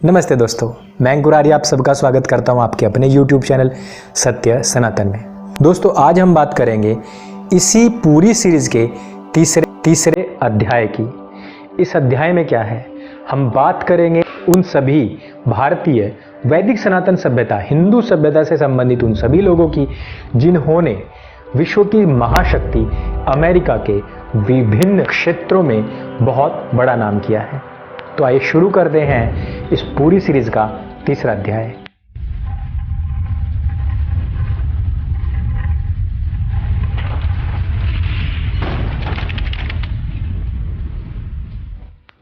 नमस्ते दोस्तों, मैं अंकुरारी आप सबका स्वागत करता हूं आपके अपने YouTube चैनल सत्य सनातन में। दोस्तों, आज हम बात करेंगे इसी पूरी सीरीज के तीसरे अध्याय की। इस अध्याय में क्या है, हम बात करेंगे उन सभी भारतीय वैदिक सनातन सभ्यता, हिंदू सभ्यता से संबंधित उन सभी लोगों की जिन्होंने विश्व की महाशक्ति अमेरिका के विभिन्न क्षेत्रों में बहुत बड़ा नाम किया है। तो आइए शुरू करते हैं इस पूरी सीरीज का तीसरा अध्याय।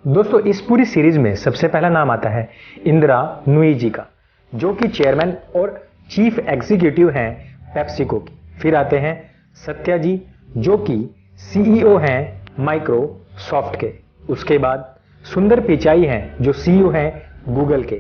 दोस्तों, इस पूरी सीरीज में सबसे पहला नाम आता है इंदिरा नूई जी का, जो कि चेयरमैन और चीफ एग्जीक्यूटिव हैं पेप्सिको की। फिर आते हैं सत्या जी, जो कि सीईओ हैं माइक्रोसॉफ्ट के। उसके बाद सुंदर पिचाई हैं, जो सीईओ हैं गूगल के।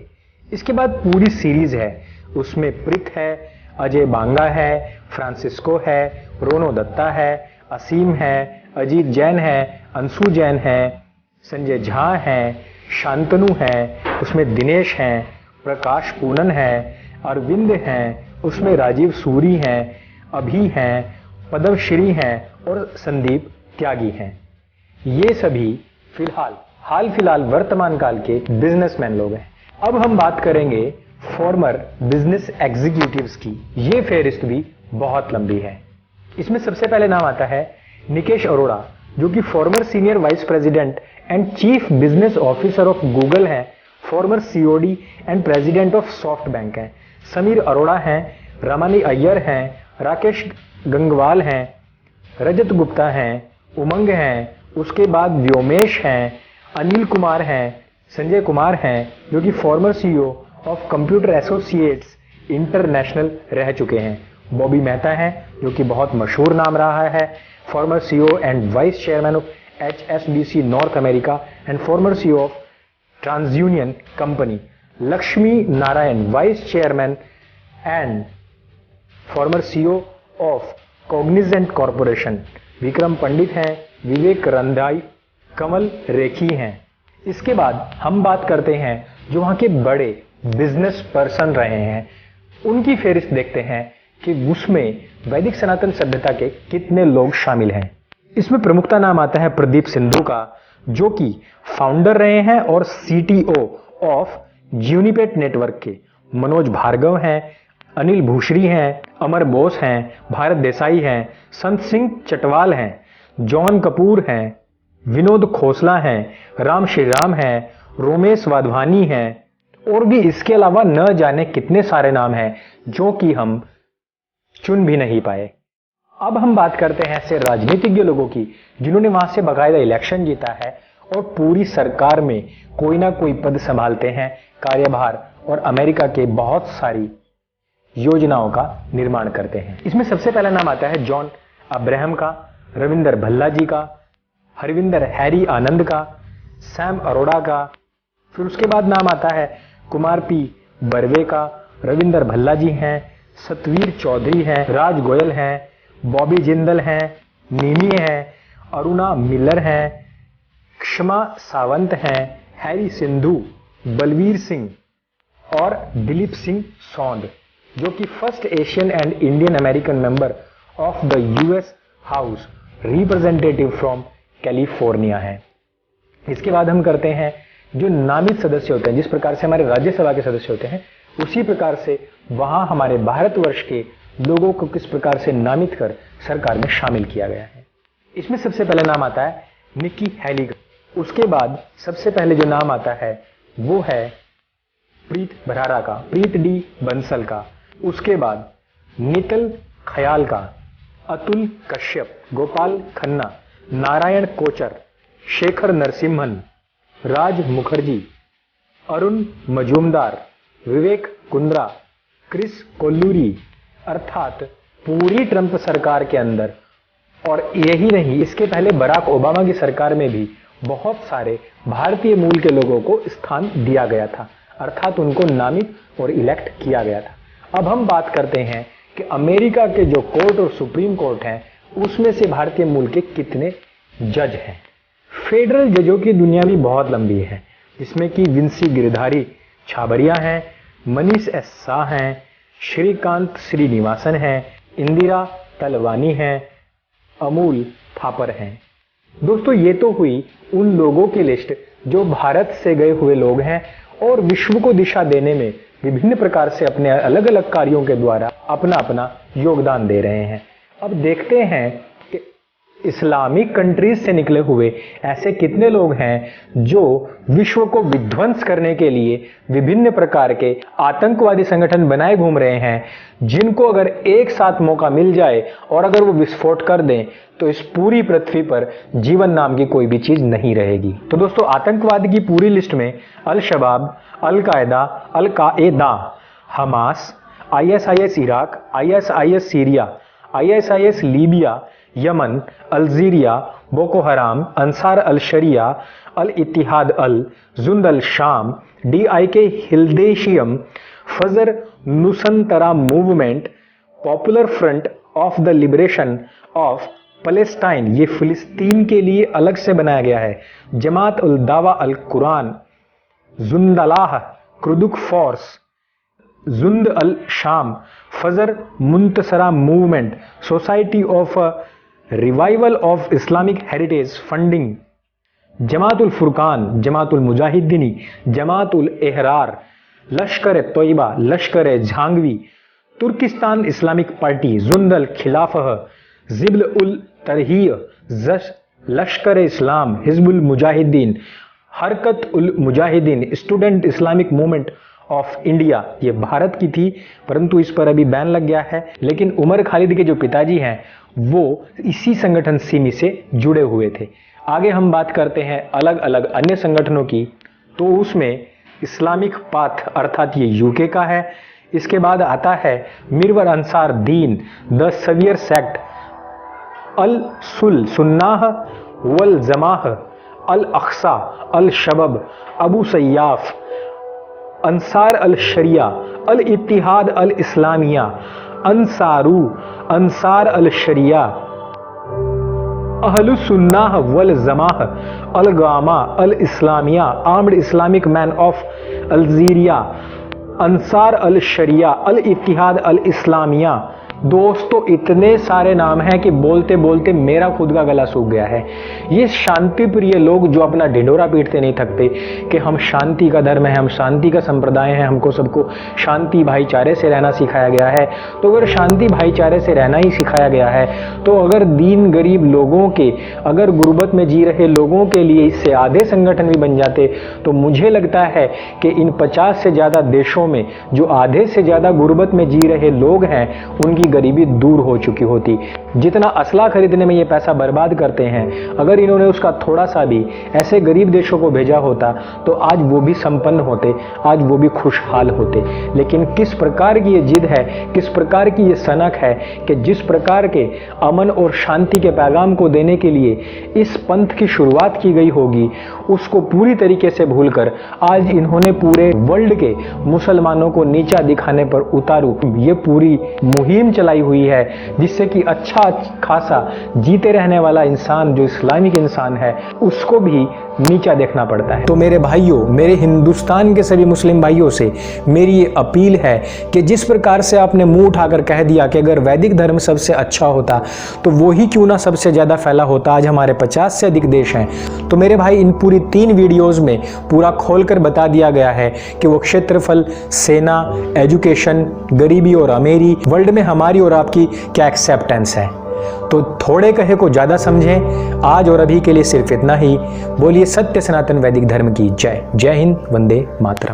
इसके बाद पूरी सीरीज है, उसमें प्रीत है, अजय बांगा है, फ्रांसिस्को है, रोनो दत्ता है, असीम है, अजीत जैन है, अंशु जैन है, संजय झा हैं, शांतनु हैं, उसमें दिनेश हैं, प्रकाश पूनन है, अरविंद हैं, उसमें राजीव सूरी हैं, अभी हैं, पद्मश्री हैं और संदीप त्यागी हैं। ये सभी हाल फिलहाल वर्तमान काल के बिजनेसमैन लोग हैं। अब हम बात करेंगे फॉर्मर बिजनेस एग्जीक्यूटिव्स की। ये फेहरिस्त भी बहुत लंबी है। इसमें सबसे पहले नाम आता है निकेश अरोड़ा, जो कि former senior vice president and chief business officer of Google हैं, former COO and president of SoftBank हैं। समीर अरोड़ा हैं, रमानी अय्यर हैं, राकेश गंगवाल हैं, रजत गुप्ता हैं, उमंग हैं, उसके बाद व्योमेश हैं, अनिल कुमार हैं, संजय कुमार हैं, जो कि farmer CEO of computer associates international रह चुके हैं। बॉबी मेहता हैं, जो कि बहुत मशहूर नाम रहा है, former CEO and vice chairman of HSBC North America and former CEO of TransUnion company. Lakshmi Narayan, vice chairman and former CEO of Cognizant Corporation. Vikram Pandit हैं, विवेक रंधाई, कमल रेखी हैं। इसके बाद हम बात करते हैं जो वहां के बड़े बिजनेस पर्सन रहे हैं, उनकी फेहरिस्त देखते हैं कि उसमें वैदिक सनातन सभ्यता के कितने लोग शामिल हैं। इसमें प्रमुखता नाम आता है प्रदीप सिंधु का, जो कि फाउंडर रहे हैं और सीटीओ ऑफ ज्यूनिपेट नेटवर्क के। मनोज भार्गव हैं, अनिल भूषरी हैं, अमर बोस हैं, भारत देसाई हैं, संत सिंह चटवाल हैं, जॉन कपूर हैं, विनोद खोसला हैं, राम श्रीराम हैं, रोमेश वाधवानी हैं, और भी इसके अलावा न जाने कितने सारे नाम हैं जो कि हम चुन भी नहीं पाए। अब हम बात करते हैं ऐसे राजनीतिज्ञ लोगों की जिन्होंने वहां से बाकायदा इलेक्शन जीता है और पूरी सरकार में कोई ना कोई पद संभालते हैं, कार्यभार, और अमेरिका के बहुत सारी योजनाओं का निर्माण करते हैं। इसमें सबसे पहला नाम आता है जॉन अब्राहम का, रविंदर भल्ला जी का, हरविंदर हैरी आनंद का, सैम अरोड़ा का। फिर उसके बाद नाम आता है कुमार पी बर्वे का, रविंदर भल्ला जी हैं, सतवीर चौधरी हैं, राज गोयल हैं, बॉबी जिंदल हैं, नीमी हैं, अरुणा मिलर हैं, क्षमा सावंत हैं, हैरी सिंधु, बलवीर सिंह और दिलीप सिंह सौंद, जो कि first Asian and Indian American member of the US house representative from California है। इसके बाद हम करते हैं जो नामित सदस्य होते हैं, जिस प्रकार से हमारे राज्यसभा के सदस्य होते हैं, उसी प्रकार से वहां हमारे भारतवर्ष के लोगों को किस प्रकार से नामित कर सरकार में शामिल किया गया है। इसमें सबसे पहले नाम आता है निकी हैली। उसके बाद सबसे पहले जो नाम आता है वो है प्रीत भरारा का, प्रीत डी बंसल का। उसके बाद नितल खयाल का, अतुल कश्यप, गोपाल खन्ना, नारायण कोचर, शेखर नरसिम्हन, राज मुखर्जी, अरुण मजूमदार, विवेक कुंद्रा, क्रिस कोल्लूरी, अर्थात पूरी ट्रंप सरकार के अंदर, और यही नहीं, इसके पहले बराक ओबामा की सरकार में भी बहुत सारे भारतीय मूल के लोगों को स्थान दिया गया था, अर्थात उनको नामित और इलेक्ट किया गया था। अब हम बात करते हैं कि अमेरिका के जो कोर्ट और सुप्रीम कोर्ट हैं, उसमें से भारतीय मूल के कितने जज हैं। फेडरल जजों की दुनिया भी बहुत लंबी है, जिसमें कि विंसी गिरधारी, छाबरिया हैं, मनीष एस शाह हैं, श्रीकांत श्रीनिवासन हैं, इंदिरा तलवानी हैं, अमूल थापर हैं। दोस्तों ये तो हुई उन लोगों की लिस्ट जो भारत से गए हुए लोग हैं और विश्व को दिशा देने में विभिन्न प्रकार से अपने अलग अलग कार्यों के द्वारा अपना अपना योगदान दे रहे हैं। अब देखते हैं कि इस्लामिक कंट्रीज से निकले हुए ऐसे कितने लोग हैं जो विश्व को विध्वंस करने के लिए विभिन्न प्रकार के आतंकवादी संगठन बनाए घूम रहे हैं, जिनको अगर एक साथ मौका मिल जाए और अगर वो विस्फोट कर दें तो इस पूरी पृथ्वी पर जीवन नाम की कोई भी चीज नहीं रहेगी। तो दोस्तों आतंकवाद की पूरी लिस्ट में अल Shabaab, Al Qaeda, Hamas, ISIS Iraq, ISIS Syria, ISIS Libya, Yemen, Algeria, Boko Haram, Ansar Al Sharia, Al Ittihad अल जुंद अल शाम, DIK हिल्देशियम, फजर Nusantara movement, popular front of the liberation of Palestine, ये फिलिस्तीन के लिए अलग से बनाया गया है, जमात उल दावा अल कुरान, जुंदलाह क्रुदुक फोर्स, जुंद अल शाम, फजर मुंतसरा movement, society of revival of Islamic heritage funding, Jamaatul Furqan, Jamaatul Mujahideen, Jamaatul Ahrar, Lashkar Taiba, Lashkar झांगवी, Turkistan Islamic party, Jundal खिलाफह, जिब्ल ul तरहीय, Lashkar Islam, Hizbul Mujahideen, Harkat ul Mujahideen, student Islamic movement of India, ये भारत की थी परंतु इस पर अभी बैन लग गया है, लेकिन उमर खालिद के जो पिताजी हैं वो इसी संगठन सिमी से जुड़े हुए थे। आगे हम बात करते हैं अलग अलग अन्य संगठनों की, तो उसमें इस्लामिक पाथ अर्थात ये यूके का है। इसके बाद आता है मिरवर अंसार दीन, द सवियर सेक्ट, अल सुल सुन्नाह wal Jamaah, Al Aqsa, Al शबब, Abu सय्याफ, Ansar Al Sharia, Al Ittihad Al Islamia, अंसारू, Ansar Al Shariah, Ahlus Sunnah wal Jamaah, Al Gamaa, Al Islamiya, armed Islamic man of Algeria, Ansar Al Sharia, Al Ittihad Al Islamiya. दोस्तों इतने सारे नाम हैं कि बोलते बोलते मेरा खुद का गला सूख गया है। ये शांति प्रिय लोग जो अपना ढिंढोरा पीटते नहीं थकते कि हम शांति का धर्म है, हम शांति का संप्रदाय है, हमको सबको शांति भाईचारे से रहना सिखाया गया है। तो अगर शांति भाईचारे से रहना ही सिखाया गया है तो अगर दीन गरीब लोगों के, अगर गुर्बत में जी रहे लोगों के लिए इससे आधे संगठन भी बन जाते तो मुझे लगता है कि इन 50 से ज़्यादा देशों में जो आधे से ज़्यादा गुर्बत में जी रहे लोग हैं उनकी गरीबी दूर हो चुकी होती। जितना असला खरीदने में ये पैसा बर्बाद करते हैं, अगर इन्होंने उसका थोड़ा सा भी ऐसे गरीब देशों को भेजा होता तो आज वो भी संपन्न होते, आज वो भी खुशहाल होते। लेकिन किस प्रकार की ये जिद है, किस प्रकार की ये सनक है कि जिस प्रकार के अमन और शांति के पैगाम को देने के लिए इस पंथ की शुरुआत की गई होगी उसको पूरी तरीके से भूलकर आज इन्होंने पूरे वर्ल्ड के मुसलमानों को नीचा दिखाने पर उतारू ये पूरी मुहिम चलाई हुई है, जिससे कि अच्छा खासा जीते रहने वाला इंसान जो इस्लामिक इंसान है उसको भी नीचा देखना पड़ता है। तो मेरे भाइयों, मेरे हिंदुस्तान के सभी मुस्लिम भाइयों से मेरी ये अपील है कि जिस प्रकार से आपने मुंह उठाकर कह दिया कि अगर वैदिक धर्म सबसे अच्छा होता तो वो ही क्यों ना सबसे ज़्यादा फैला होता, आज हमारे 50 से अधिक देश हैं। तो मेरे भाई इन पूरी 3 वीडियोज़ में पूरा खोलकर बता दिया गया है कि वो क्षेत्रफल, सेना, एजुकेशन, गरीबी और अमीरी, वर्ल्ड में हमारी और आपकी क्या एक्सेप्टेंस है। तो थोड़े कहे को ज़्यादा समझें। आज और अभी के लिए सिर्फ इतना ही। बोलिए सत्य सनातन वैदिक धर्म की जय। जय हिंद, वंदे मातरम।